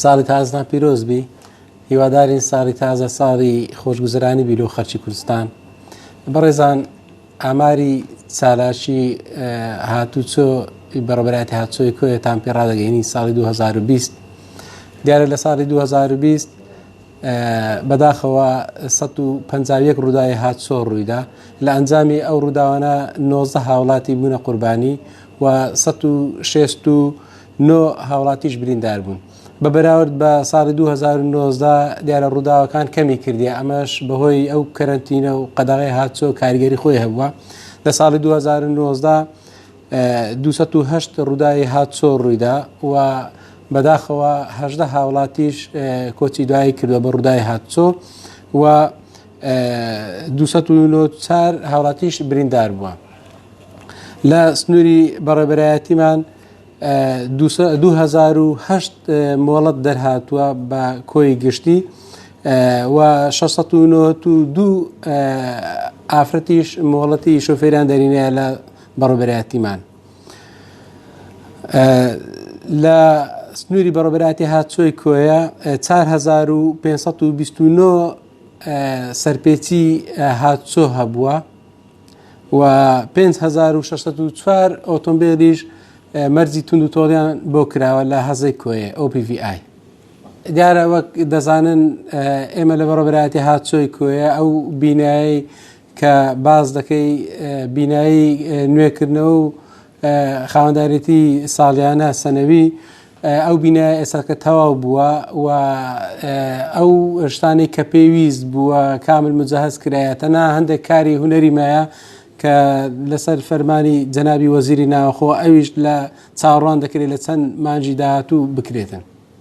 ساڵی تازتان پیرۆزبی، هیوادارین ساڵی تازە ساڵی خۆشگوزەرانی بیرۆ خەرچی کوردستان. بەڕێزان، ئاماری چالاشی هاتوچۆ بەڕێبەرایەتی هاتچۆی کۆیەتان پێ ڕادەگەینی ساڵی 2020 دیارە لە ساڵی 2020 بەداخەوە 151 ڕووداوی هاتچۆ ڕوویدا. لە ئەنجامی ئەو ڕووداوانە 19 هاوڵاتی بوونە قوربانی و 169 هاوڵاتیش بریندار بوون. بە بەراورد بە ساڵی 2019 دیارە ڕووداوەکان کەمی کردی، ئەمەش بەهۆی ئەو کەرەنتینە و قەدەغی هاتچۆ کاریگەری خۆی هەبووە. لە ساڵی 2019 208 ڕووداوی هاتچۆ ڕوویدا و بەداخەوە 18 هاوڵاتیش کۆچی دوایی کردووە بە ڕووداوی هاتچۆ و 294 هاوڵاتیش بریندار بووە. لە سنووری بەڕێبەرایەتیمان 2008 مۆڵەت دەرهاتووە بە کۆی گشتی و 692 ئافرەتیش مۆڵەتی شۆفێران دەرینەیە لە بەڕێبەرایەتیمان. لە سنووری بەڕێبەرایەتی هاتچۆی کۆیە 4529 سەرپێچی هاتچۆ هەبووە و 5604 ئۆتۆمبیلیش مەرجی تونند و تۆڵیان بۆ کراوە لە هەزەی کۆیە OPVI. دیارە وەک دەزانن ئێمە لە بەڕێبەرایەتی هاتچۆی کۆیە ئەو بینایی کە باز دەکەی بینایی نوێکردنەوە و خاوەندارێتی ساڵیانە سەنەوی، ئەو بینایە ئێستا کە تەواو بووە و ئەو شتانی کە پێویست بووە کامل مجهز کرایەتەنە هەندێک کاری هونەری مایە کە لەسەر فەرمانی جەنابی وەزیری ناوەخۆ ئەویش لە چاوەڕوان دەکرێت لە چەند مانجی داهاتوو بکرێتن.